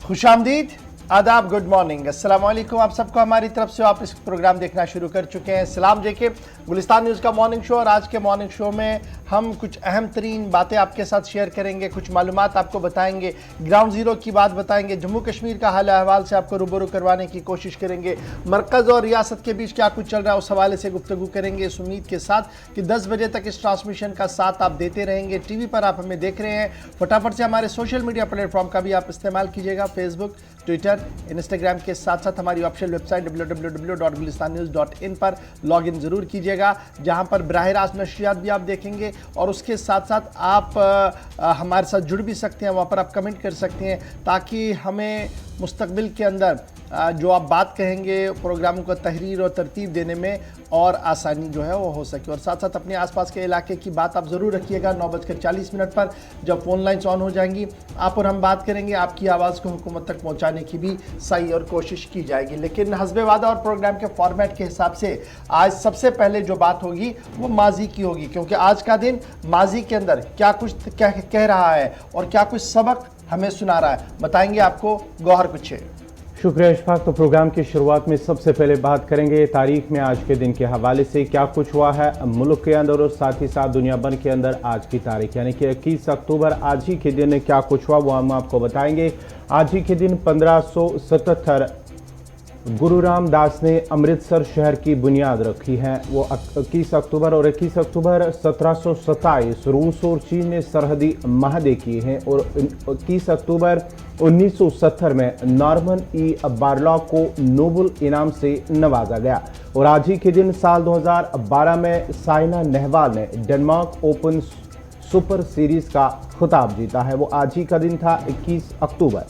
खुशामदीद, आदाब, good morning, अस्सलाम वालेकुम। आप सबको हमारी तरफ से आप इस प्रोग्राम देखना शुरू कर चुके हैं। सलाम जेके गुलिस्तान न्यूज़ का मॉर्निंग शो। और आज के मॉर्निंग शो में हम कुछ अहम तरीन बातें आपके साथ शेयर करेंगे, कुछ मालूमात आपको बताएंगे, ग्राउंड ज़ीरो की बात बताएंगे, जम्मू कश्मीर का हाल अहवाल से आपको रूबरू करवाने की कोशिश करेंगे, मरकज़ और रियासत के बीच क्या कुछ चल रहा है उस हवाले से गुफ्तगू करेंगे, इस उम्मीद के साथ कि 10 बजे तक इस ट्रांसमिशन का साथ आप देते रहेंगे। टीवी पर आप हमें देख रहे हैं, फटाफट से हमारे सोशल मीडिया प्लेटफॉर्म का भी आप इस्तेमाल कीजिएगा, फेसबुक, ट्विटर, इंस्टाग्राम के साथ साथ हमारी ऑफिशियल वेबसाइट www.gulistannews.in पर लॉगिन ज़रूर कीजिएगा, जहां पर बराह रास्त नशरियात भी आप देखेंगे और उसके साथ साथ आप हमारे साथ जुड़ भी सकते हैं। वहां पर आप कमेंट कर सकते हैं ताकि हमें मुस्तकबिल के अंदर जो आप बात कहेंगे प्रोग्रामों को तहरीर और तरतीब देने में और आसानी जो है वो हो सके। और साथ साथ अपने आसपास के इलाके की बात आप ज़रूर रखिएगा। 9:40 पर जब फ़ोन लाइन्स ऑन हो जाएंगी आप और हम बात करेंगे, आपकी आवाज़ को हुकूमत तक पहुंचाने की भी सही और कोशिश की जाएगी। लेकिन हस्बे वादा और प्रोग्राम के फॉर्मेट के हिसाब से आज सबसे पहले जो बात होगी वो माजी की होगी, क्योंकि आज का दिन माजी के अंदर क्या कुछ कह रहा है और क्या कुछ सबक हमें सुना रहा है, बताएंगे आपको गौहर कुछे। शुक्रिया इशफाक। तो प्रोग्राम की शुरुआत में सबसे पहले बात करेंगे तारीख में आज के दिन के हवाले से क्या कुछ हुआ है मुल्क के अंदर और साथ ही साथ दुनिया भर के अंदर आज की तारीख यानी कि 21 अक्टूबर आज ही के दिन क्या कुछ हुआ वो हम आपको बताएंगे। आज ही के दिन 1577 गुरु रामदास ने अमृतसर शहर की बुनियाद रखी है। वो 21 अक्टूबर और 21 अक्टूबर 1727 रूस और चीन ने सरहदी माहदे किए हैं और 21 अक्टूबर 1970 में नॉर्मन ई बारलॉ को नोबेल इनाम से नवाजा गया। और आज ही के दिन साल 2012 में साइना नेहवाल ने डेनमार्क ओपन सुपर सीरीज का खिताब जीता है। वो आज ही का दिन था 21 अक्टूबर।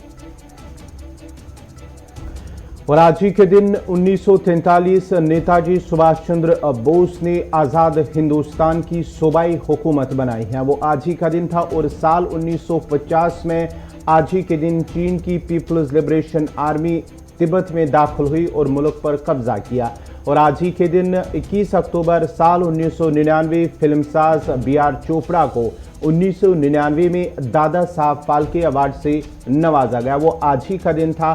और आज ही के दिन 1943 नेताजी सुभाष चंद्र बोस ने आज़ाद हिंदुस्तान की सूबाई हुकूमत बनाई है। वो आज ही का दिन था। और साल 1950 में आज ही के दिन चीन की पीपल्स लिबरेशन आर्मी तिब्बत में दाखिल हुई और मुल्क पर कब्जा किया। और आज ही के दिन 21 अक्टूबर साल 1999 फिल्मसाज BR चोपड़ा को 1999 में दादा साहब फाल्के अवार्ड से नवाजा गया। वो आज ही का दिन था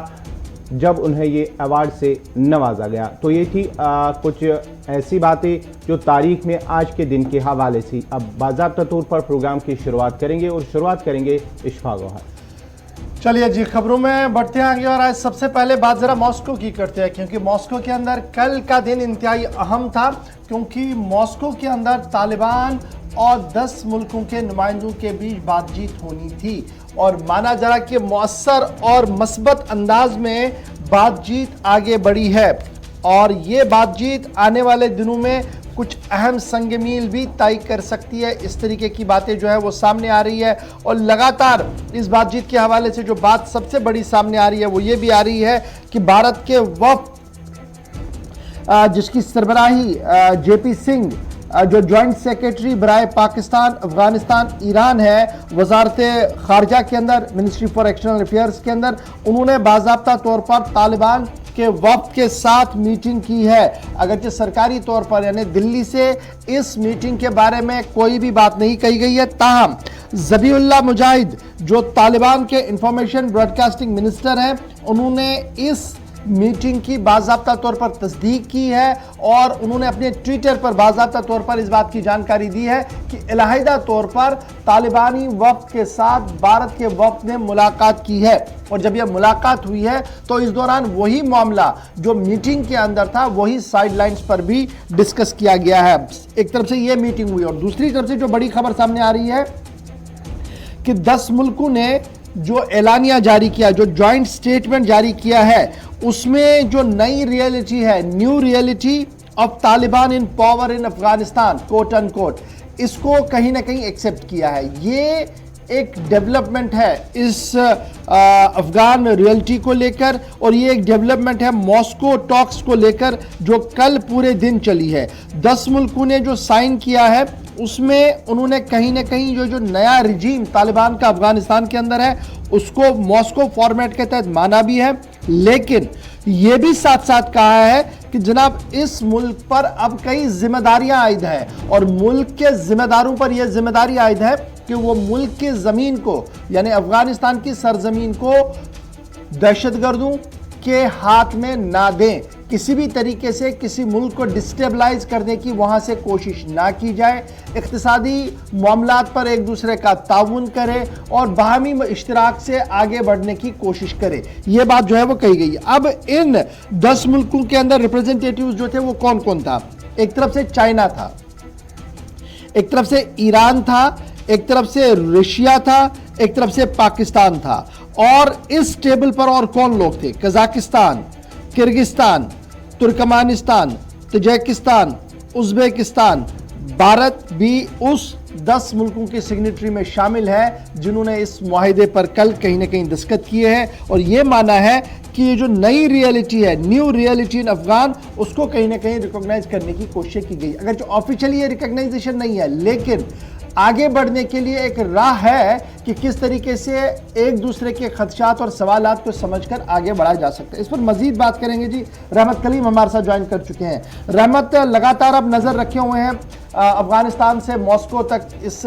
जब उन्हें ये अवार्ड से नवाजा गया। तो ये थी कुछ ऐसी बातें जो तारीख में आज के दिन के हवाले से। अब बाज़ाब्ता तौर पर प्रोग्राम की शुरुआत करेंगे और शुरुआत करेंगे इशफाक गौहर। चलिए जी, खबरों में बढ़ते हैं आगे। और आज सबसे पहले बात ज़रा मॉस्को की करते हैं, क्योंकि मॉस्को के अंदर कल का दिन इंतहाई अहम था, क्योंकि मॉस्को के अंदर तालिबान और 10 मुल्कों के नुमाइंदों के बीच बातचीत होनी थी और माना जा रहा कि मौसर और मस्बत अंदाज में बातचीत आगे बढ़ी है। और ये बातचीत आने वाले दिनों में कुछ अहम संग-मील भी तय कर सकती है। इस तरीके की बातें जो है वो सामने आ रही है। और लगातार इस बातचीत के हवाले से जो बात सबसे बड़ी सामने आ रही है वो ये भी आ रही है कि भारत के वफ़द जिसकी सरबराही JP सिंह जो जॉइंट सेक्रेटरी बराए पाकिस्तान, अफगानिस्तान, ईरान है, वजारत खारजा के अंदर, मिनिस्ट्री फॉर एक्सटर्नल अफेयर्स के अंदर, उन्होंने बाज़ाब्ता तौर पर तालिबान के वफ़द के साथ मीटिंग की है। अगरचे सरकारी तौर पर यानी दिल्ली से इस मीटिंग के बारे में कोई भी बात नहीं कही गई है, ताहम ज़बीउल्लाह मुजाहिद जो तालिबान के इंफॉर्मेशन ब्रॉडकास्टिंग मिनिस्टर हैं, उन्होंने इस मीटिंग की बाज़ाब्ता तौर पर तस्दीक की है और उन्होंने अपने ट्विटर पर बाज़ाब्ता तौर पर इस बात की जानकारी दी है कि इलाहिदा तौर पर तालिबानी वफ़द के साथ भारत के वफ़द ने मुलाकात की है। और जब यह मुलाकात हुई है तो इस दौरान वही मामला जो मीटिंग के अंदर था वही साइडलाइंस पर भी डिस्कस किया गया है। एक तरफ से यह मीटिंग हुई और दूसरी तरफ से जो बड़ी खबर सामने आ रही है कि 10 मुल्कों ने जो एलानिया जारी किया, जो जॉइंट स्टेटमेंट जारी किया है, उसमें जो नई रियलिटी है, new reality of Taliban in power in Afghanistan quote unquote, इसको कहीं ना कहीं एक्सेप्ट किया है। ये एक डेवलपमेंट है इस अफगान रियलिटी को लेकर और ये एक डेवलपमेंट है मॉस्को टॉक्स को लेकर जो कल पूरे दिन चली है। 10 मुल्कों ने जो साइन किया है उसमें उन्होंने कहीं ना कहीं जो नया रिजीम तालिबान का अफगानिस्तान के अंदर है उसको मॉस्को फॉर्मेट के तहत माना भी है, लेकिन ये भी साथ साथ कहा है कि जनाब इस मुल्क पर अब कई जिम्मेदारियां आयद हैं और मुल्क के जिम्मेदारों पर यह जिम्मेदारी आयद है कि वो मुल्क की ज़मीन को यानी अफगानिस्तान की सरजमीन को दहशतगर्दों के हाथ में ना दें, किसी भी तरीके से किसी मुल्क को डिस्टेबलाइज करने की वहां से कोशिश ना की जाए, इक्तिसादी मामलात पर एक दूसरे का ताउन करे और बाहमी इश्तराक से आगे बढ़ने की कोशिश करे। यह बात जो है वो कही गई। अब इन 10 मुल्कों के अंदर रिप्रेजेंटेटिव्स जो थे वो कौन कौन था? एक तरफ से चाइना था, एक तरफ से ईरान था, एक तरफ से रशिया था, एक तरफ से पाकिस्तान था। और इस टेबल पर और कौन लोग थे? Kazakhstan, Kyrgyzstan, Turkmenistan, Tajikistan, Uzbekistan. Bharat भी उस 10 मुल्कों के सिग्नेटरी में शामिल है जिन्होंने इस मुआहिदे पर कल कहीं ना कहीं दस्तखत किए हैं और यह माना है कि ये जो नई रियलिटी है, न्यू रियलिटी इन अफगान, उसको कहीं ना कहीं रिकॉग्नाइज करने की कोशिश की गई। अगर जो ऑफिशियली ये रिकॉग्नाइजेशन नहीं है, लेकिन आगे बढ़ने के लिए एक राह है कि किस तरीके से एक दूसरे के खदशात और सवालात को समझकर आगे बढ़ा जा सकता है। इस पर मजीद बात करेंगे जी। रहमत कलीम हमारे साथ ज्वाइन कर चुके हैं। रहमत, लगातार अब नजर रखे हुए हैं अफगानिस्तान से मॉस्को तक इस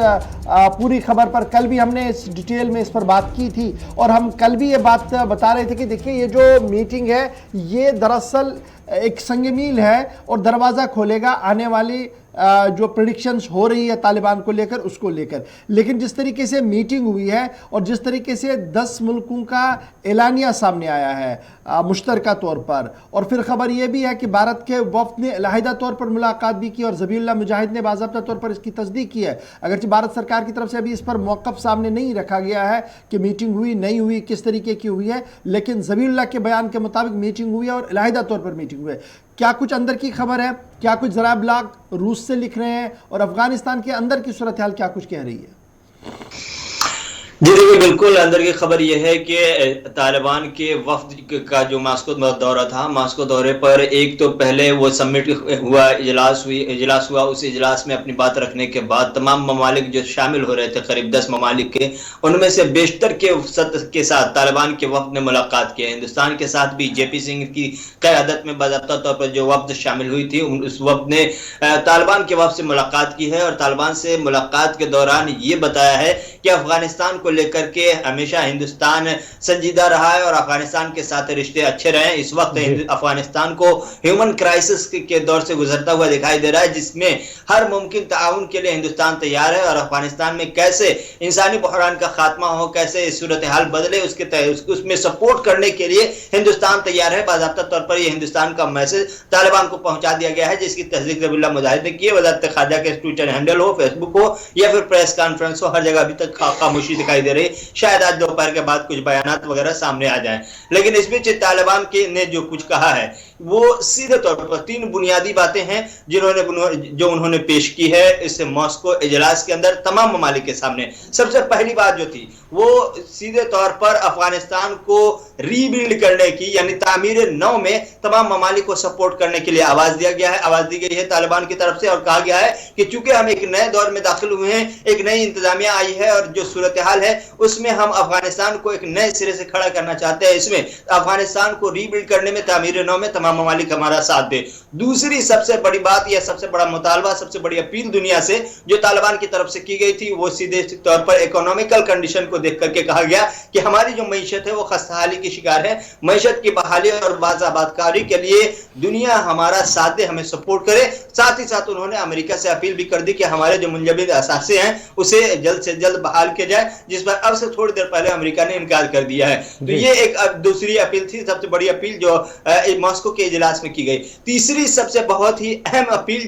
पूरी खबर पर। कल भी हमने इस डिटेल में इस पर बात की थी और हम कल भी ये बात बता रहे थे कि देखिए ये जो मीटिंग है ये दरअसल एक संग-मील है और दरवाज़ा खोलेगा आने वाली जो प्रेडिक्शंस हो रही है तालिबान को लेकर, उसको लेकर। लेकिन जिस तरीके से मीटिंग हुई है और जिस तरीके से 10 मुल्कों का एलानिया सामने आया है मुश्तरका तौर पर, और फिर खबर यह भी है कि भारत के वफ्द ने अलहदा तौर पर मुलाकात भी की और ज़बीहुल्लाह मुजाहिद ने बाज़ाब्ता तौर पर इसकी तस्दीक की है। अगरचि भारत सरकार की तरफ से अभी इस पर मौक़िफ़ सामने नहीं रखा गया है कि मीटिंग हुई नहीं हुई, किस तरीके की हुई है, लेकिन ज़बीहुल्लाह के बयान के मुताबिक मीटिंग हुई है और अलहदा तौर पर मीटिंग हुई है। क्या कुछ अंदर की खबर है? क्या कुछ ज़राए ब्लॉग रूस से लिख रहे हैं और अफगानिस्तान के अंदर की सूरत हाल क्या कुछ कह रही है? जी देखिए, बिल्कुल अंदर की खबर यह है कि तालिबान के वफ्द का जो मास्को दौरा था, मास्को दौरे पर एक तो पहले वो समिट हुआ, इजलास हुआ। उस इजलास में अपनी बात रखने के बाद तमाम ममालिक जो शामिल हो रहे थे, करीब 10 ममालिक के, उनमें से बेशतर के साथ तालिबान के वफ्द ने मुलाकात की। हिंदुस्तान के साथ भी जेपी सिंह की क़यादत में बाज़ाब्ता तौर पर जो वफ्द शामिल हुई थी, उस वफ्द ने तालिबान के वफ्द से मुलाकात की है और तालिबान से मुलाकात के दौरान ये बताया है कि अफगानिस्तान को लेकर के हमेशा हिंदुस्तान संजीदा रहा है और अफगानिस्तान के साथ रिश्ते अच्छे रहे। इस वक्त अफगानिस्तान को ह्यूमन क्राइसिस के दौर से गुजरता हुआ दिखाई दे रहा है, जिसमें हर मुमकिन ताउन के लिए हिंदुस्तान तैयार है और अफगानिस्तान में कैसे इंसानी बहरान का खात्मा हो, कैसे सूरत हाल बदले, उसमें सपोर्ट करने के लिए हिंदुस्तान तैयार है। बाज़ाब्ता तौर पर यह हिंदुस्तान का मैसेज तालिबान को पहुंचा दिया गया है, जिसकी तस्दीक ज़बीहुल्लाह मुजाहिद ने की है। वज़ारत ख़ारजा के ट्विटर हैंडल हो, फेसबुक हो या फिर प्रेस कॉन्फ्रेंस हो, हर जगह अभी तक खामोशी दिखाई दे रही। शायद आज दोपहर के बाद कुछ बयानात वगैरह सामने आ जाएं, लेकिन इस बीच तालिबान के ने जो कुछ कहा है वो सीधे तौर पर 3 बुनियादी बातें हैं जो उन्होंने पेश की है इस मॉस्को इजलास के अंदर तमाम ममालिक के सामने। सबसे पहली बात जो थी वो सीधे तौर पर अफगानिस्तान को रीबिल्ड करने की, यानी तामीर नौ में तमाम ममालिक को सपोर्ट करने के लिए आवाज दी गई है तालिबान की तरफ से। और कहा गया है कि चूंकि हम एक नए दौर में दाखिल हुए हैं, एक नई इंतजामिया आई है और जो सूरत हाल है उसमें हम अफगानिस्तान को एक नए सिरे से खड़ा करना चाहते हैं। इसमें अफगानिस्तान को रीबिल्ड करने में तामीर नौ में तमाम ममालिक हमारा साथ दे। दूसरी सबसे बड़ी बात या सबसे बड़ा मुतालबा, सबसे बड़ी अपील दुनिया से जो तालिबान की तरफ से की गई थी, वो सीधे तौर पर इकोनॉमिकल कंडीशन को देख करके कहा गया कि हमारी जो मईशत है वो खस्ताहाली की शिकार है। मईशत की बहाली और बाज़ाबादकारी के लिए दुनिया हमारा साथ दे, हमें सपोर्ट करे। साथ ही साथ उन्होंने अमेरिका से अपील भी कर दी कि हमारे जो मुंजमद असासे हैं उसे जल्द से जल्द बहाल किया जाए, जिस पर अब से थोड़ी देर पहले अमेरिका ने इनकार कर दिया है। तो ये एक दूसरी अपील थी, सबसे बड़ी अपील जो मॉस्को के इजलास में की गई। तीसरी सबसे बहुत ही अहम अपील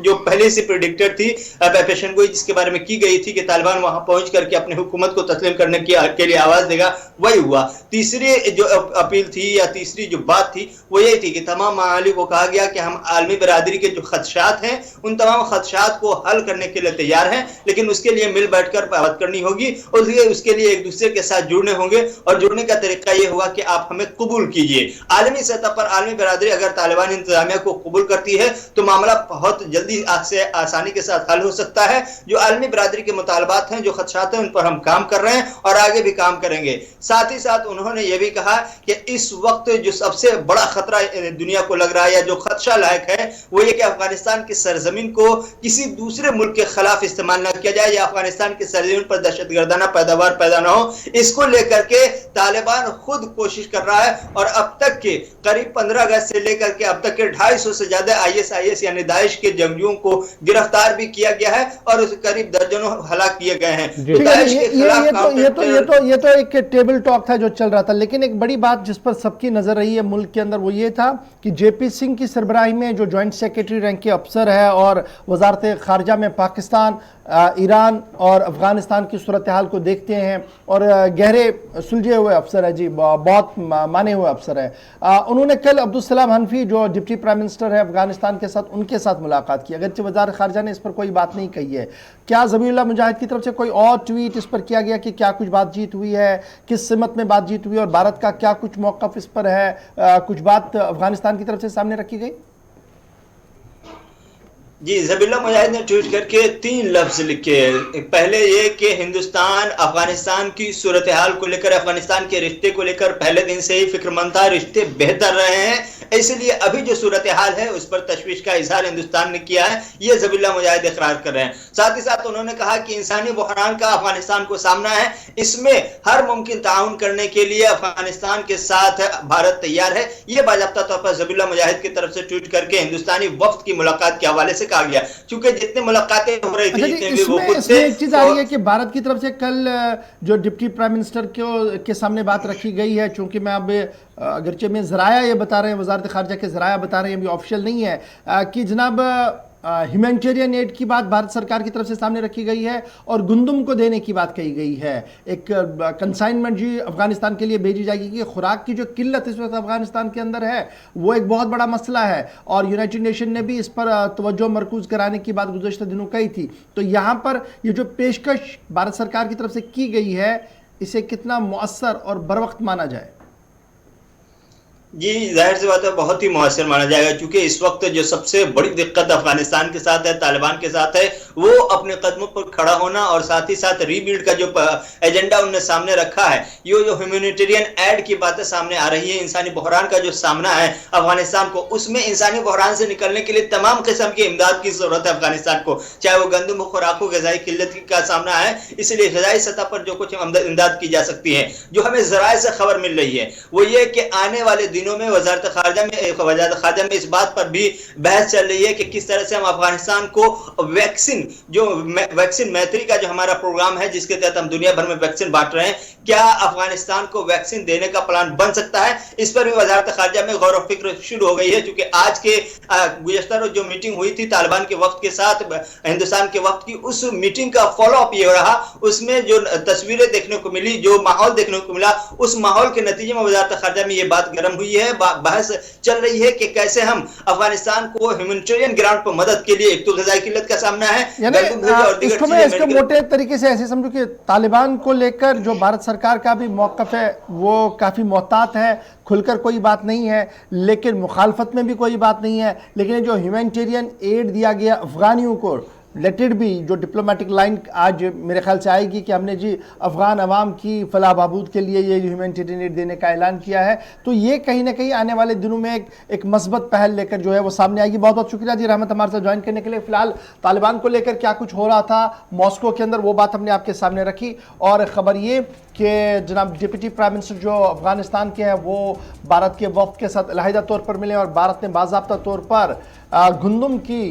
जो पहले से प्रेडिक्टेड थी पेशन गोई, जिसके बारे में की गई थी कि तालिबान वहां पहुंच करके अपनी हुकूमत को तस्लीम करने के लिए आवाज देगा, वही हुआ। तीसरी जो अपील थी या तीसरी जो बात थी वो यही थी कि तमाम ममालिक को कहा गया कि हम आलमी बरादरी के जो खदशात हैं उन तमाम खदशात को हल करने के लिए तैयार हैं, लेकिन उसके लिए मिल बैठकर बात करनी होगी और उसके लिए एक दूसरे के साथ जुड़ने होंगे। और जुड़ने का तरीका यह होगा कि आप हमें कबूल कीजिए। आलमी सतह पर आलमी बरादरी अगर तालिबान इंतजामिया को कबूल करती है तो मामला बहुत जल्दी से आसानी के साथ हल हो सकता है। जो आलमी बरादरी के मुतालबात हैं, जो खदशात हैं, उन पर हम काम कर रहे हैं और आगे भी काम करेंगे। साथ ही साथ उन्होंने यह भी कहा कि इस वक्त जो सबसे बड़ा खतरा दुनिया को लग रहा है या जो खदशा लायक है वो ये कि अफगानिस्तान की सरजमीन को किसी दूसरे मुल्क के खिलाफ इस्तेमाल न किया जाए या अफगानिस्तान की सरजमीन पर दहशतगर्दाना पैदावार पैदा न हो। इसको लेकर के तालिबान खुद कोशिश कर रहा है और अब तक के करीब 15 अगस्त से लेकर के अब तक के 250 से ज्यादा ISIS यानी दाइश के जंगजियों को गिरफ्तार भी किया गया है और उसे करीब दर्जनों हलाक किए गए हैं। तो दाइश के खिलाफ ये तो एक टेबल टॉक था जो चल रहा था, लेकिन एक बड़ी बात जिस पर सबकी नजर रही है मुल्क के अंदर वो ये था कि JP सिंह की सरबराही में जो जॉइंट सेक्रेटरी रैंक के अफसर है और वजारत खारजा में पाकिस्तान, ईरान और अफगानिस्तान की सूरत हाल को देखते हैं और गहरे सुलझे हुए अफसर है जी, बहुत माने हुए अफसर है। उन्होंने कल अब्दुल सलाम हनफी जो डिप्टी प्राइम मिनिस्टर है अफगानिस्तान के साथ, उनके साथ मुलाकात की। अगरचे वज़ारत खारजा ने इस पर कोई बात नहीं कही है। क्या ज़बीहुल्लाह मुजाहिद की तरफ से कोई और ट्वीट इस पर किया गया कि क्या कुछ बातचीत हुई है, किस सिमत में बातचीत हुई और भारत का क्या कुछ मौक़िफ़ इस पर है? कुछ बात अफगानिस्तान की तरफ से सामने रखी गई? जी, ज़बीहुल्लाह मुजाहिद ने ट्वीट करके 3 लफ्ज लिखे। पहले ये कि हिंदुस्तान अफगानिस्तान की सूरत हाल को लेकर, अफगानिस्तान के रिश्ते को लेकर पहले दिन से ही फिक्रमंद था, रिश्ते बेहतर रहे हैं, इसलिए अभी जो सूरत हाल है उस पर तशवीश का इजहार हिंदुस्तान ने किया है, ये ज़बीहुल्लाह मुजाहिद इकरार कर रहे हैं। साथ ही साथ उन्होंने कहा कि इंसानी बहरान का अफगानिस्तान को सामना है, इसमें हर मुमकिन ताउन करने के लिए अफगानिस्तान के साथ भारत तैयार है। ये बाज़ाब्ता तौर पर ज़बीहुल्लाह मुजाहिद की तरफ से ट्वीट करके हिंदुस्तानी वफ्द की मुलाकात के हवाले से कहा गया, क्योंकि जितने मुलाकातें हो रही थी, जितने भी वो खुद से एक चीज आ रही है कि भारत की तरफ से कल जो डिप्टी प्राइम मिनिस्टर के सामने बात रखी गई है, चूंकि मैं अब अगरचे में ज़राया ये बता रहे हैं, वजारत खारजा के ज़राया बता रहे हैं, अभी ऑफिशियल नहीं है, कि जनाब ह्यूमैनिटेरियन एड की बात भारत सरकार की तरफ से सामने रखी गई है और गुंदुम को देने की बात कही गई है। एक कंसाइनमेंट जी अफगानिस्तान के लिए भेजी जाएगी कि खुराक की जो किल्लत इस वक्त अफगानिस्तान के अंदर है वो एक बहुत बड़ा मसला है और यूनाइटेड नेशन ने भी इस पर तवज्जो मरकूज कराने की बात गुज़श्ता दिनों कही थी। तो यहाँ पर ये जो पेशकश भारत सरकार की तरफ से की गई है, इसे कितना मुअस्सर और बर वक्त माना जाए? जी, जाहिर सी बात है बहुत ही मुअस्सर माना जाएगा, क्योंकि इस वक्त जो सबसे बड़ी दिक्कत अफगानिस्तान के साथ है, तालिबान के साथ है, वो अपने कदमों पर खड़ा होना और साथ ही साथ रीबिल्ड का जो एजेंडा उन्होंने सामने रखा है, ये जो ह्यूमैनिटेरियन एड की बातें सामने आ रही है, इंसानी बहरान का जो सामना है अफगानिस्तान को, उसमें इंसानी बहरान से निकलने के लिए तमाम किस्म की इमदाद की जरूरत है अफगानिस्तान को, चाहे वो गंदम खुराक, गजाई किल्लत का सामना है, इसलिए गजाई सतह पर जो कुछ इमदाद की जा सकती है। जो हमें ज़राए से खबर मिल रही है वो ये कि आने वाले दिनों में वजारत खारजा में इस बात पर भी बहस चल रही है कि किस तरह से हम अफगानिस्तान को वैक्सीन मैत्री का जो हमारा प्रोग्राम है, जिसके तहत हम दुनिया भर में वैक्सीन बांट रहे हैं, क्या अफगानिस्तान को वैक्सीन देने का प्लान बन सकता है? इस पर भी वजारत खारजा में गौर फिक्र शुरू हो गई है, क्योंकि आज के गुज़श्ता रोज जो मीटिंग हुई थी तालिबान के वक्त के साथ हिंदुस्तान के वक्त की, उस मीटिंग का फॉलोअप ये रहा, उसमें जो तस्वीरें देखने को मिली, जो माहौल देखने को मिला, उस माहौल के नतीजे में वजारत खारजा में ये बात गर्म हुई है, बहस चल रही है कि कैसे हम अफगानिस्तान को ह्यूमैनिटेरियन ग्राउंड पर मदद के लिए, एक तो ग़िज़ाई किल्लत का सामना है, इसको मोटे तरीके से ऐसे समझो कि तालिबान को लेकर जो भारत सरकार का भी मौक़िफ़ है वो काफ़ी मोहतात है, खुलकर कोई बात नहीं है, लेकिन मुखालफत में भी कोई बात नहीं है। लेकिन जो ह्यूमैनिटेरियन एड दिया गया अफगानियों को, लेट इट बी, जो डिप्लोमेटिक लाइन आज मेरे ख्याल से आएगी कि हमने जी अफ़गान अवाम की फलाह बहबूद के लिए ये ह्यूमैनिटेरियन एड देने का ऐलान किया है, तो ये कहीं ना कहीं आने वाले दिनों में एक मस्बत पहल लेकर जो है वो सामने आएगी। बहुत बहुत शुक्रिया जी रहमत हमारे साथ ज्वाइन करने के लिए। फिलहाल तालिबान को लेकर क्या कुछ हो रहा था मॉस्को के अंदर, वो बात हमने आपके सामने रखी, और ख़बर ये कि जनाब डिप्टी प्राइम मिनिस्टर जो अफगानिस्तान के हैं वो भारत के वफ़द के साथ अलहदा तौर पर मिले और भारत ने बाज़ाब्ता तौर पर गुंदम की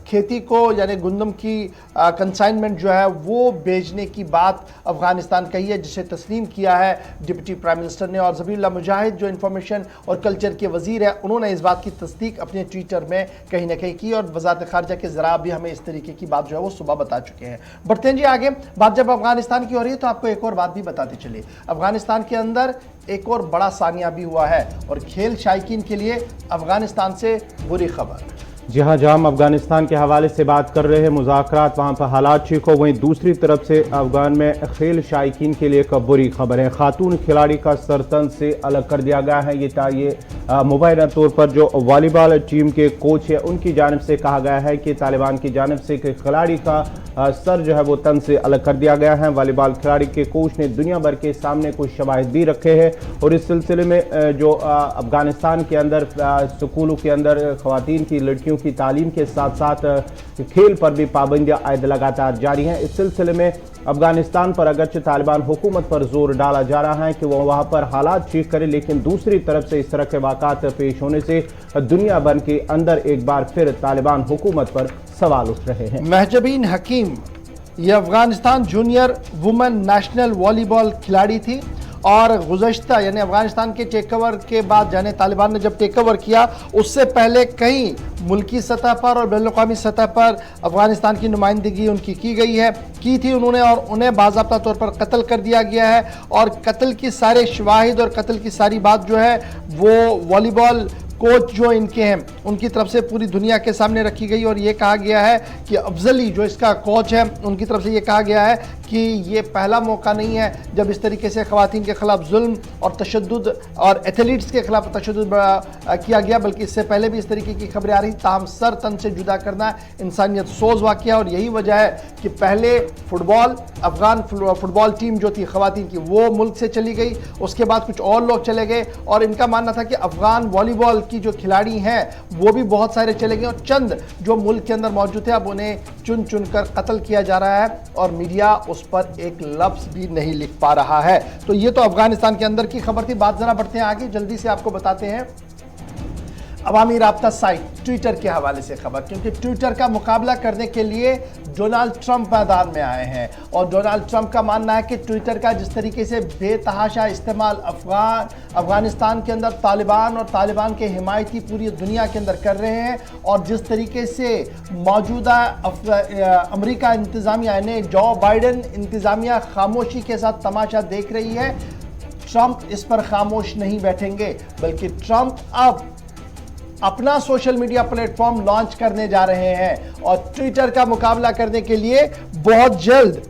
खेती को, यानी गुंदम की कंसाइनमेंट जो है वो भेजने की बात अफगानिस्तान कही है, जिसे तस्लीम किया है डिप्टी प्राइम मिनिस्टर ने। और ज़बीहुल्लाह मुजाहिद जो इंफॉर्मेशन और कल्चर के वज़ीर है, उन्होंने इस बात की तस्दीक अपने ट्विटर में कहीं ना कहीं की, और वज़ारत खारजा के ज़रा भी हमें इस तरीके की बात जो है वो सुबह बता चुके हैं। बढ़ते हैं जी आगे। बात जब अफगानिस्तान की हो रही है तो आपको एक और बात भी बताते चलिए। अफगानिस्तान के अंदर एक और बड़ा सानिया भी हुआ है और खेल शायकीन के लिए अफगानिस्तान से बुरी खबर। जी हाँ, जहाँ हम अफगानिस्तान के हवाले से बात कर रहे हैं, मुज़ाकरात वहाँ पर हालात ठीक हो, वहीं दूसरी तरफ से अफगान में खेल शायकीन के लिए एक बुरी खबर है। खातून खिलाड़ी का सरतन से अलग कर दिया गया है। ये मुबैना तौर पर जो वॉलीबॉल टीम के कोच है उनकी जानिब से कहा गया है कि तालिबान की जानिब से खिलाड़ी का सर जो है वो तन से अलग कर दिया गया है। वॉलीबॉल खिलाड़ी के कोच ने दुनिया भर के सामने कुछ शवाहिद भी रखे हैं और इस सिलसिले में जो अफगानिस्तान के अंदर स्कूलों के अंदर खवातीन की लड़कियों की तालीम के साथ साथ खेल पर भी पाबंदियां आयद लगातार जारी हैं। इस सिलसिले में अफगानिस्तान पर अगरचे तालिबान हुकूमत पर जोर डाला जा रहा है कि वो वहाँ पर हालात ठीक करे, लेकिन दूसरी तरफ से इस तरह के वाक़ात पेश होने से दुनिया भर के अंदर एक बार फिर तालिबान हुकूमत पर सवाल उठ रहे हैं। महजबीन हकीम ये Afghanistan junior women national volleyball खिलाड़ी थी और गुज़श्ता यानी अफगानिस्तान के टेक ओवर के बाद जाने तालिबान ने जब टेक ओवर किया उससे पहले कई मुल्की सतह पर और बैनुल-अक़वामी सतह पर अफगानिस्तान की नुमाइंदगी उनकी की थी उन्होंने, और उन्हें बाज़ाब्ता तौर पर कत्ल कर दिया गया है। और कत्ल की सारे शवाहिद और कत्ल की सारी बात जो है वो वॉलीबॉल कोच जो इनके हैं उनकी तरफ से पूरी दुनिया के सामने रखी गई और ये कहा गया है कि अफजली जो इसका कोच है उनकी तरफ से ये कहा गया है कि ये पहला मौका नहीं है जब इस तरीके से ख़वातीन के ख़िलाफ़ जुल्म और तशद्दुद और एथलीट्स के ख़िलाफ़ तशद्दुद किया गया, बल्कि इससे पहले भी इस तरीके की खबरें आ रही। ताहम सर तन से जुदा करना इंसानियत सोज वाक़या और यही वजह है कि पहले अफ़गान फुटबॉल टीम जो थी ख़वातीन की वो मुल्क से चली गई, उसके बाद कुछ और लोग चले गए और इनका मानना था कि अफ़गान वॉलीबॉल की जो खिलाड़ी हैं वो भी बहुत सारे चले गए और चंद जो मुल्क के अंदर मौजूद थे अब उन्हें चुन चुन कर कत्ल किया जा रहा है और मीडिया उस पर एक लफ्ज़ भी नहीं लिख पा रहा है। तो ये तो अफगानिस्तान के अंदर की खबर थी। बात जरा बढ़ते हैं आगे, जल्दी से आपको बताते हैं अवामी राब्ता साइट ट्विटर के हवाले से खबर, क्योंकि ट्विटर का मुकाबला करने के लिए डोनाल्ड ट्रंप मैदान में आए हैं और डोनाल्ड ट्रंप का मानना है कि ट्विटर का जिस तरीके से बेतहाशा इस्तेमाल अफगानिस्तान के अंदर तालिबान और तालिबान के हिमायती पूरी दुनिया के अंदर कर रहे हैं और जिस तरीके से मौजूदा अमेरिका इंतज़ामिया यानी जो बाइडेन इंतज़ामिया खामोशी के साथ तमाशा देख रही है, ट्रंप इस पर खामोश नहीं बैठेंगे, बल्कि ट्रंप अब अपना सोशल मीडिया प्लेटफॉर्म लॉन्च करने जा रहे हैं और ट्विटर का मुकाबला करने के लिए बहुत जल्द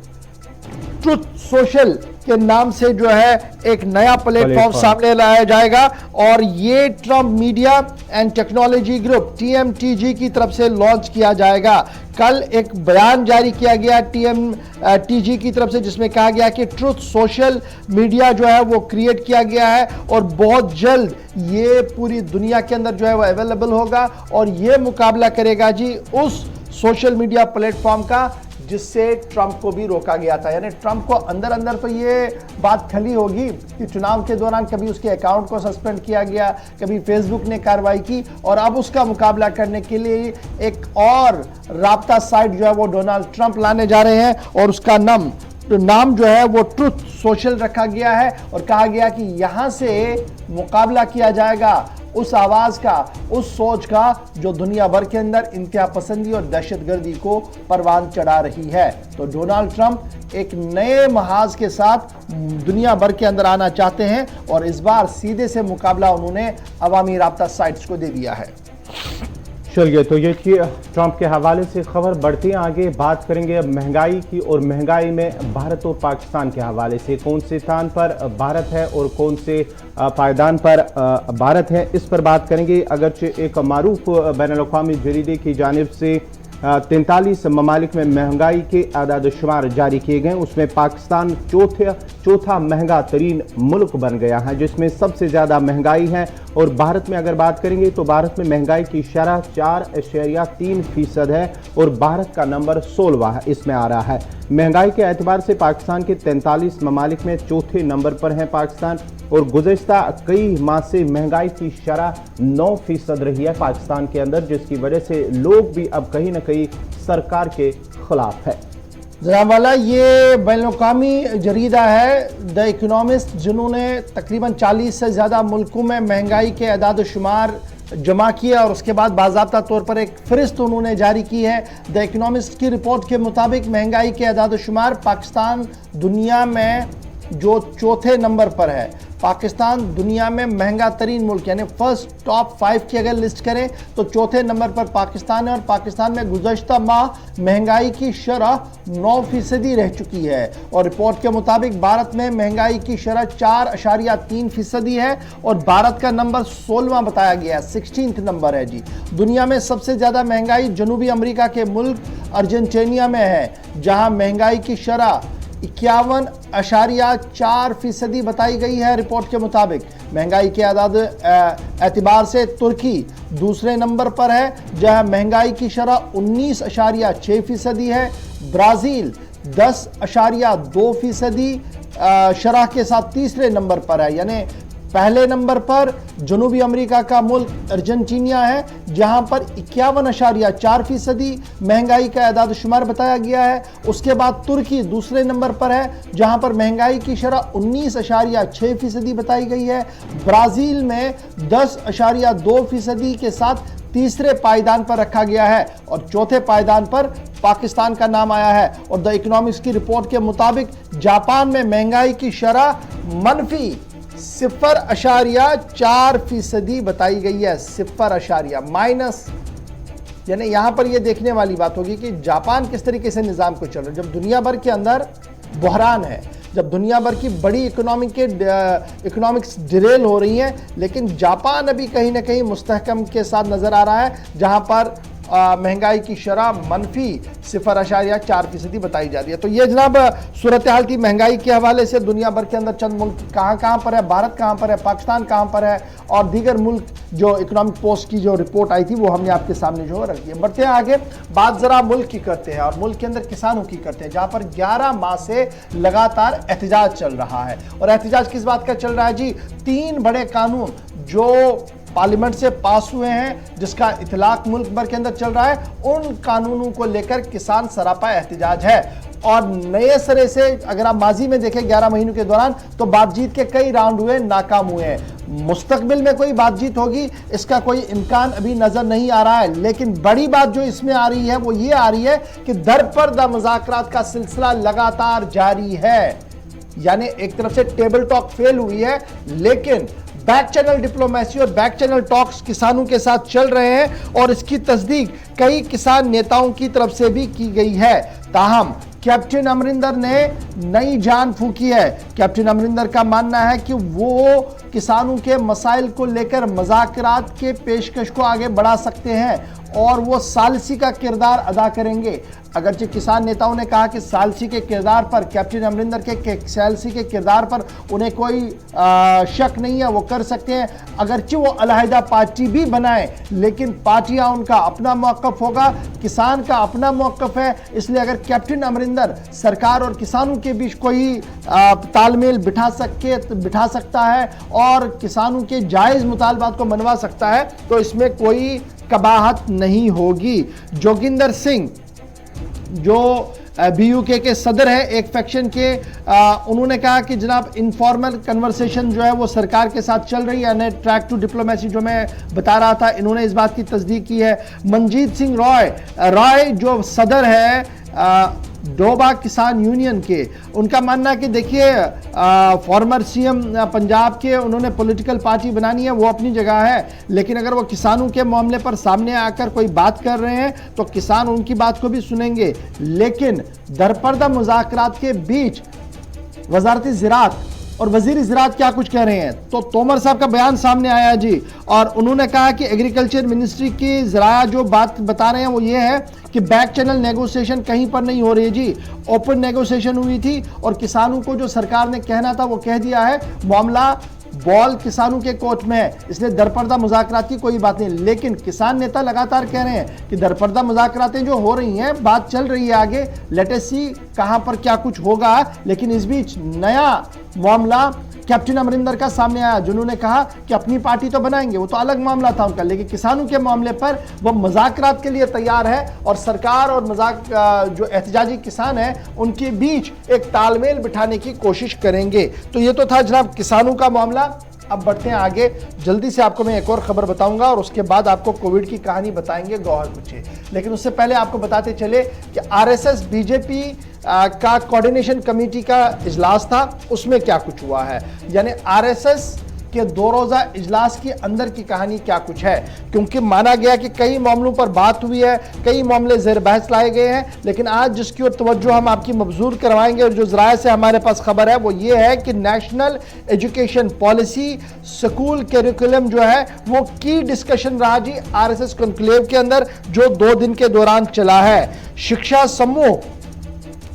ट्रुथ सोशल के नाम से जो है एक नया प्लेटफॉर्म सामने लाया जाएगा और ये Trump media and technology group TMTG की तरफ से लॉन्च किया जाएगा। कल एक बयान जारी किया गया TMTG की तरफ से जिसमें कहा गया कि ट्रुथ सोशल मीडिया जो है वो क्रिएट किया गया है और बहुत जल्द ये पूरी दुनिया के अंदर जो है वो अवेलेबल होगा और ये मुकाबला करेगा जी उस सोशल मीडिया प्लेटफॉर्म का जिससे ट्रंप को भी रोका गया था। यानी ट्रंप को अंदर अंदर तो ये बात खली होगी कि चुनाव के दौरान कभी उसके अकाउंट को सस्पेंड किया गया, कभी फेसबुक ने कार्रवाई की और अब उसका मुकाबला करने के लिए एक और राब्ता साइट जो है वो डोनाल्ड ट्रंप लाने जा रहे हैं और उसका नाम जो है वो ट्रुथ सोशल रखा गया है और कहा गया कि यहाँ से मुकाबला किया जाएगा उस आवाज़ का, उस सोच का जो दुनिया भर के अंदर इंतहा पसंदी और दहशतगर्दी को परवान चढ़ा रही है। तो डोनाल्ड ट्रंप एक नए महाज के साथ दुनिया भर के अंदर आना चाहते हैं और इस बार सीधे से मुकाबला उन्होंने अवामी राब्ता साइट्स को दे दिया है। चलिए, तो ये थी ट्रंप के हवाले से खबर। बढ़ते हैं आगे, बात करेंगे अब महंगाई की और महंगाई में भारत और पाकिस्तान के हवाले से कौन से स्थान पर भारत है और कौन से पायदान पर भारत है, इस पर बात करेंगे। अगरचे एक मारूफ बैनुल-अक़वामी जरीदे की जानिब से 43 ममालिक में महंगाई के आदाद शुमार जारी किए गए, उसमें पाकिस्तान चौथा महंगा तरीन मुल्क बन गया है जिसमें सबसे ज़्यादा महंगाई है। और भारत में अगर बात करेंगे तो भारत में महंगाई की शरह 4.3% है और भारत का नंबर 16वां इसमें आ रहा है। महंगाई के एतबार से पाकिस्तान के 43 ममालिक में चौथे नंबर पर है पाकिस्तान और गुज़श्ता कई माह से महंगाई की शरह 9% रही है पाकिस्तान के अंदर, जिसकी वजह से लोग भी अब कहीं ना कहीं सरकार के खिलाफ है। जनावाला ये बैनुल-अक़वामी जरीदा है द इकोनॉमिस्ट, जिन्होंने तकरीबन 40 से ज़्यादा मुल्कों में महंगाई के अदाद शुमार जमा किया और उसके बाद बाज़ाब्ता तौर पर एक फ़हरिस्त उन्होंने जारी की है। द इकोनॉमिस्ट की रिपोर्ट के मुताबिक महंगाई के अदाद शुमार पाकिस्तान दुनिया में जो चौथे नंबर पर है। पाकिस्तान दुनिया में महंगा तरीन मुल्क, यानी फर्स्ट टॉप 5 की अगर लिस्ट करें तो चौथे नंबर पर पाकिस्तान है। और पाकिस्तान में गुज़श्ता माह महंगाई की शरह 9% रह चुकी है। और रिपोर्ट के मुताबिक भारत में महंगाई की शरह 4.3% है और भारत का नंबर 16वां बताया गया है, 16th नंबर है जी। दुनिया में सबसे ज़्यादा महंगाई जनूबी अमेरिका के मुल्क अर्जेंटीना में है, जहां महंगाई की शरह 51.4% बताई गई है। रिपोर्ट के मुताबिक महंगाई के एतबार से तुर्की दूसरे नंबर पर है, जहां महंगाई की शरह 19.6% है। ब्राज़ील 10.2% शरह के साथ तीसरे नंबर पर है, यानी पहले नंबर पर जनूबी अमेरिका का मुल्क अर्जेंटीना है, जहां पर 51.4% महंगाई का एदाद शुमार बताया गया है। उसके बाद तुर्की दूसरे नंबर पर है, जहां पर महंगाई की शरह 19.6% बताई गई है। ब्राज़ील में 10.2% के साथ तीसरे पायदान पर रखा गया है और चौथे पायदान पर पाकिस्तान का नाम आया है। और द इकोनॉमिक्स की रिपोर्ट के मुताबिक जापान में महंगाई की शरह मनफी 0.4% बताई गई है, 0 माइनस। यानी यहां पर यह देखने वाली बात होगी कि जापान किस तरीके से निजाम को चल रहा है। जब दुनिया भर के अंदर बहरान है, जब दुनिया भर की बड़ी इकोनॉमिक्स डिरेल हो रही हैं, लेकिन जापान अभी कहीं ना कहीं मुस्तहकम के साथ नजर आ रहा है, जहां पर महंगाई की शरह मनफी 0.4% बताई जा रही है। तो ये जनाब सूरत हाल थी महंगाई के हवाले से। दुनिया भर के अंदर चंद मुल्क कहाँ पर है, भारत कहाँ पर है, पाकिस्तान कहाँ पर है और दीगर मुल्क जो इकोनॉमिक पोस्ट की जो रिपोर्ट आई थी वो हमने आपके सामने जो रखी है। बढ़ते हैं आगे, बात जरा मुल्क की करते हैं और मुल्क के अंदर किसानों की करते हैं, जहाँ पर 11 माह से लगातार एहतजाज चल रहा है। और एहतजाज किस बात का चल रहा है जी? 3 बड़े कानून जो पार्लियामेंट से पास हुए हैं, जिसका इतलाक मुल्क भर के अंदर चल रहा है, उन कानूनों को लेकर किसान सरापा एहतजाज है। और नए सिरे से अगर आप माजी में देखें 11 महीनों के दौरान तो बातचीत के कई राउंड हुए, नाकाम हुए हैं। मुस्तकबिल में कोई बातचीत होगी इसका कोई इम्कान अभी नजर नहीं आ रहा है। लेकिन बड़ी बात जो इसमें आ रही है वो ये आ रही है कि दर पर द मुज़ाकरात का सिलसिला लगातार जारी है। यानी एक तरफ से टेबल टॉक फेल हुई है, लेकिन बैक चैनल डिप्लोमेसी और बैक चैनल टॉक्स किसानों के साथ चल रहे हैं और इसकी तस्दीक कई किसान नेताओं की तरफ से भी की गई है। ताहम कैप्टन अमरिंदर ने नई जान फूंकी है। कैप्टन अमरिंदर का मानना है कि वो किसानों के मसाइल को लेकर मुज़ाकरात के पेशकश को आगे बढ़ा सकते हैं और वो सालसी का किरदार अदा करेंगे। अगरचे किसान नेताओं ने कहा कि सालसी के किरदार पर, कैप्टन अमरिंदर के सालसी के किरदार पर उन्हें कोई शक नहीं है, वो कर सकते हैं। अगरचे वो अलहदा पार्टी भी बनाए, लेकिन पार्टियां उनका अपना मौक़िफ़ होगा, किसान का अपना मौक़िफ़ है। इसलिए अगर कैप्टन अमरिंदर सरकार और किसानों के बीच कोई तालमेल बिठा सकता है और किसानों के जायज़ मुतालबात को मनवा सकता है तो इसमें कोई कबाहत नहीं होगी। जोगिंदर सिंह जो BUK के सदर है एक फैक्शन के, उन्होंने कहा कि जनाब इनफॉर्मल कन्वर्सेशन जो है वो सरकार के साथ चल रही है, ट्रैक टू डिप्लोमेसी जो मैं बता रहा था, इन्होंने इस बात की तस्दीक की है। मनजीत सिंह रॉय जो सदर है डोबा किसान यूनियन के, उनका मानना है कि देखिए फॉर्मर CM पंजाब के, उन्होंने पॉलिटिकल पार्टी बनानी है, वो अपनी जगह है, लेकिन अगर वो किसानों के मामले पर सामने आकर कोई बात कर रहे हैं तो किसान उनकी बात को भी सुनेंगे। लेकिन दरपर्दा मुज़ाकरात के बीच वज़ारत ज़राअत और वज़ीर ज़राअत क्या कुछ कह रहे हैं, तो तोमर साहब का बयान सामने आया जी, और उन्होंने कहा कि एग्रीकल्चर मिनिस्ट्री की ज़राया जो बात बता रहे हैं वो ये है कि बैक चैनल नेगोशिएशन कहीं पर नहीं हो रही है जी, ओपन नेगोशिएशन हुई थी और किसानों को जो सरकार ने कहना था वो कह दिया है। मामला बॉल किसानों के कोर्ट में है, इसलिए दरपर्दा मुज़ाकरात की कोई बात नहीं। लेकिन किसान नेता लगातार कह रहे हैं कि दरपर्दा मुज़ाकरातें जो हो रही हैं, बात चल रही है आगे, लेट अस सी कहां पर क्या कुछ होगा। लेकिन इस बीच नया मामला कैप्टन अमरिंदर का सामने आया, जिन्होंने कहा कि अपनी पार्टी तो बनाएंगे, वो तो अलग मामला था उनका, लेकिन किसानों के मामले पर वो मुज़ाकरात के लिए तैयार है और सरकार और जो एहतजाजी किसान है उनके बीच एक तालमेल बिठाने की कोशिश करेंगे। तो ये तो था जनाब किसानों का मामला। अब बढ़ते हैं आगे। जल्दी से आपको मैं एक और खबर बताऊंगा और उसके बाद आपको कोविड की कहानी बताएंगे गौहर कुछे। लेकिन उससे पहले आपको बताते चले कि आरएसएस बीजेपी का कोऑर्डिनेशन कमेटी का इजलास था, उसमें क्या कुछ हुआ है, यानी आरएसएस के 2 रोजा इजलास के अंदर की कहानी क्या कुछ है। क्योंकि माना गया कि कई मामलों पर बात हुई है, कई मामले ज़ेर बहस लाए गए हैं, लेकिन आज जिसकी ओर तवज्जो हम आपकी मबजूर करवाएंगे और जो ज़राए से हमारे पास खबर है वो ये है कि national education policy, school curriculum जो है वो की डिस्कशन रहा जी आरएसएस कॉन्क्लेव के अंदर, जो 2 दिन के दौरान चला है। शिक्षा समूह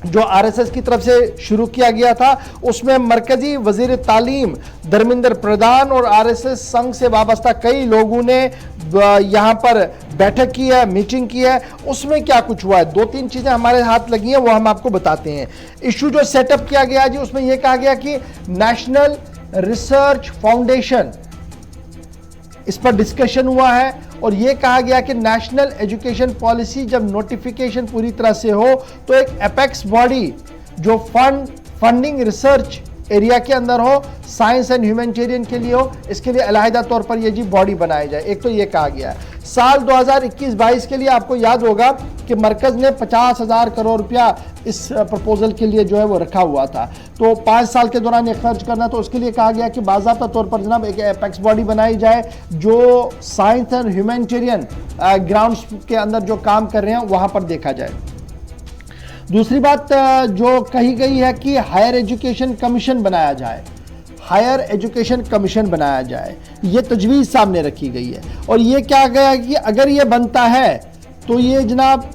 जो आरएसएस की तरफ से शुरू किया गया था, उसमें मरकजी वजीर तालीम धर्मेंद्र प्रधान और आरएसएस संघ से वाबस्ता कई लोगों ने यहां पर बैठक की है, मीटिंग की है। उसमें क्या कुछ हुआ है, 2-3 चीजें हमारे हाथ लगी हैं, वो हम आपको बताते हैं। इशू जो सेटअप किया गया जी, उसमें यह कहा गया कि नेशनल रिसर्च फाउंडेशन, इस पर डिस्कशन हुआ है और यह कहा गया कि नेशनल एजुकेशन पॉलिसी जब नोटिफिकेशन पूरी तरह से हो तो एक एपेक्स बॉडी जो फंडिंग रिसर्च एरिया के अंदर हो, साइंस एंड ह्यूमैनिटेरियन के लिए हो, इसके लिए अलहदा तौर पर यह जी बॉडी बनाई जाए। एक तो यह कहा गया है। साल 2021-22 के लिए आपको याद होगा कि मरकज ने 50,000 करोड़ रुपया इस प्रपोजल के लिए जो है वो रखा हुआ था, तो 5 साल के दौरान ये खर्च करना, तो उसके लिए कहा गया कि बाज़ाब्ता तौर पर जनाब एक एपेक्स बॉडी बनाई जाए जो साइंस एंड ह्यूमैनिटेरियन ग्राउंड्स के अंदर जो काम कर रहे हैं वहाँ पर देखा जाए। दूसरी बात जो कही गई है कि हायर एजुकेशन कमीशन बनाया जाए, हायर एजुकेशन कमीशन बनाया जाए, ये तजवीज़ सामने रखी गई है। और ये क्या गया कि अगर ये बनता है तो ये जनाब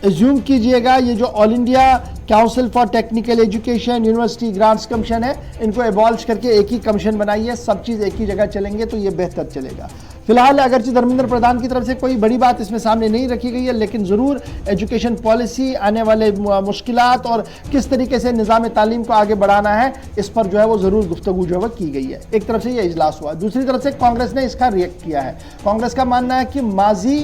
एज्यूम कीजिएगा ये जो all India council for technical education, university grants commission है, इनको एबॉलिश करके एक ही कमीशन बनाइए, सब चीज़ एक ही जगह चलेंगे तो ये बेहतर चलेगा। फिलहाल अगरचे धर्मेंद्र प्रधान की तरफ से कोई बड़ी बात इसमें सामने नहीं रखी गई है, लेकिन ज़रूर एजुकेशन पॉलिसी, आने वाले मुश्किलात और किस तरीके से निज़ाम तालीम को आगे बढ़ाना है, इस पर जो है वो ज़रूर गुफ्तगू जो है की गई है। एक तरफ से ये इजलास हुआ, दूसरी तरफ से कांग्रेस ने इसका रिएक्ट किया है। कांग्रेस का मानना है कि माजी,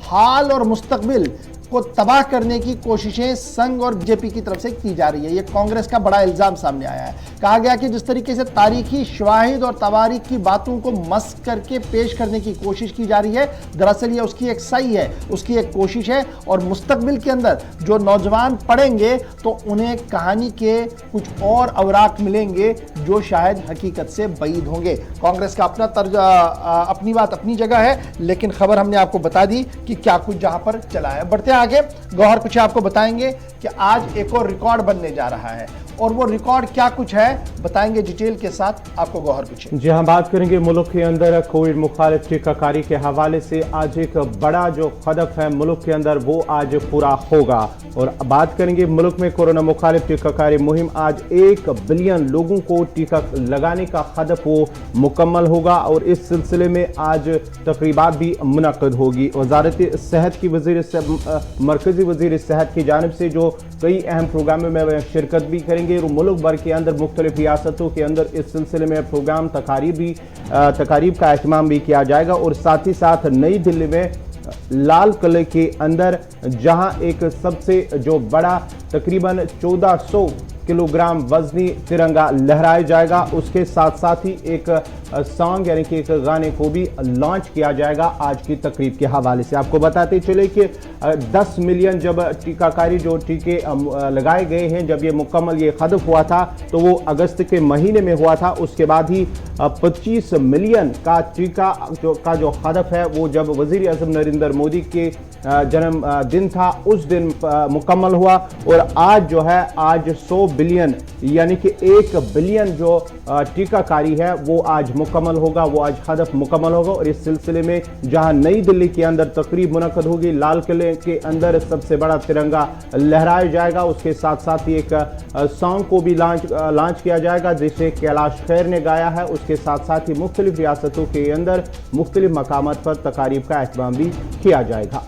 हाल और मुस्तकबिल को तबाह करने की कोशिशें संघ और बीजेपी की तरफ से की जा रही है। ये कांग्रेस का बड़ा इल्जाम सामने आया है। कहा गया कि जिस तरीके से तारीखी शवाहिद और तवारीख की बातों को मस्क करके पेश करने की कोशिश की जा रही है, दरअसल ये उसकी एक सही है, उसकी एक कोशिश है। और मुस्तकबिल के अंदर जो नौजवान पढ़ेंगे तो उन्हें कहानी के कुछ और अवराक मिलेंगे जो शायद हकीकत से बईद होंगे। कांग्रेस का अपना तर्ज, अपनी बात अपनी जगह है, लेकिन खबर हमने आपको बता दी कि क्या कुछ जहां पर चला है। बढ़ते आगे, गौहर कुछ आपको बताएंगे कि आज एक और रिकॉर्ड बनने जा रहा है और वो रिकॉर्ड क्या कुछ है बताएंगे डिटेल के साथ आपको गौहर कुछ। जी हम बात करेंगे मुल्क के अंदर कोविड मुखालिफ टीकाकारी के हवाले से। आज एक बड़ा जो हदफ है मुल्क के अंदर वो आज पूरा होगा और बात करेंगे मुल्क में कोरोना मुखालिफ टीकाकारी मुहिम, आज 1 बिलियन लोगों को टीका लगाने का हदफ वो मुकम्मल होगा और इस सिलसिले में आज तकरीबात भी मुनक़द होगी। वज़ारत सेहत की मरकज़ी वज़ीर सेहत की जानिब से जो कई अहम प्रोग्रामों में शिरकत भी करेंगे और मुल्क भर के अंदर मुख्तलिफ रियासतों के अंदर इस सिलसिले में प्रोग्राम तकारीब का एहतमाम भी किया जाएगा। और साथ ही साथ नई दिल्ली में लाल किले के अंदर जहां एक सबसे जो बड़ा तकरीबन 1400 किलोग्राम वजनी तिरंगा लहराया जाएगा, उसके साथ साथ ही एक सॉन्ग यानी कि एक गाने को भी लॉन्च किया जाएगा आज की तकरीब के हवाले से। आपको बताते चले कि 10 मिलियन जब टीकाकारी जो टीके लगाए गए हैं, जब ये मुकम्मल ये हदफ हुआ था तो वो अगस्त के महीने में हुआ था। उसके बाद ही 25 मिलियन का टीका का जो हदफ है वो जब वज़ीर आज़म नरेंद्र मोदी के जन्म दिन था उस दिन मुकम्मल हुआ। और आज जो है आज 100 बिलियन यानी कि 1 बिलियन जो टीकाकारी है वो आज मुकम्मल होगा, वो आज हदफ मुकम्मल होगा। और इस सिलसिले में जहां नई दिल्ली के अंदर तकरीब मुनक़द होगी, लाल किले के अंदर सबसे बड़ा तिरंगा लहराया जाएगा, उसके साथ साथ ही एक सॉन्ग को भी लॉन्च किया जाएगा जिसे कैलाश खैर ने गाया है। उसके साथ साथ ही मुख्तलिफ रियासतों के अंदर मुख्तलिफ मकामात पर तकारीब का एहतमाम भी किया जाएगा।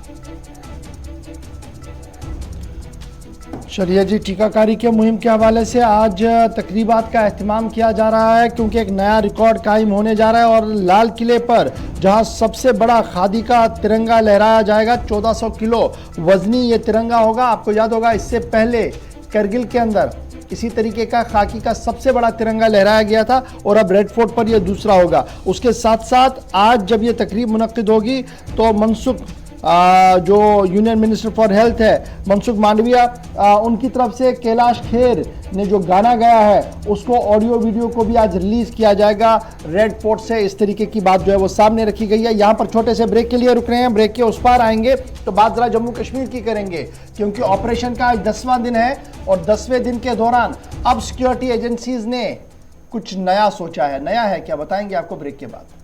चलिए जी, टीकाकारी के मुहिम के हवाले से आज तकरीबात का एहतमाम किया जा रहा है क्योंकि एक नया रिकॉर्ड कायम होने जा रहा है। और लाल किले पर जहां सबसे बड़ा खादी का तिरंगा लहराया जाएगा, 1400 किलो वजनी ये तिरंगा होगा। आपको याद होगा इससे पहले करगिल के अंदर इसी तरीके का खाकी का सबसे बड़ा तिरंगा लहराया गया था और अब रेड फोर्ट पर यह दूसरा होगा। उसके साथ साथ आज जब यह तकरीब मुनक्किद होगी तो मनसुख जो यूनियन मिनिस्टर फॉर हेल्थ है मनसुख मांडविया, उनकी तरफ से कैलाश खेर ने जो गाना गाया है उसको ऑडियो वीडियो को भी आज रिलीज किया जाएगा रेड फोर्ट से। इस तरीके की बात जो है वो सामने रखी गई है। यहाँ पर छोटे से ब्रेक के लिए रुक रहे हैं, ब्रेक के उस पार आएंगे तो बात जरा जम्मू कश्मीर की करेंगे, क्योंकि ऑपरेशन का आज 10वां दिन है और 10वें दिन के दौरान अब सिक्योरिटी एजेंसीज ने कुछ नया सोचा है। नया है क्या, बताएंगे आपको ब्रेक के बाद।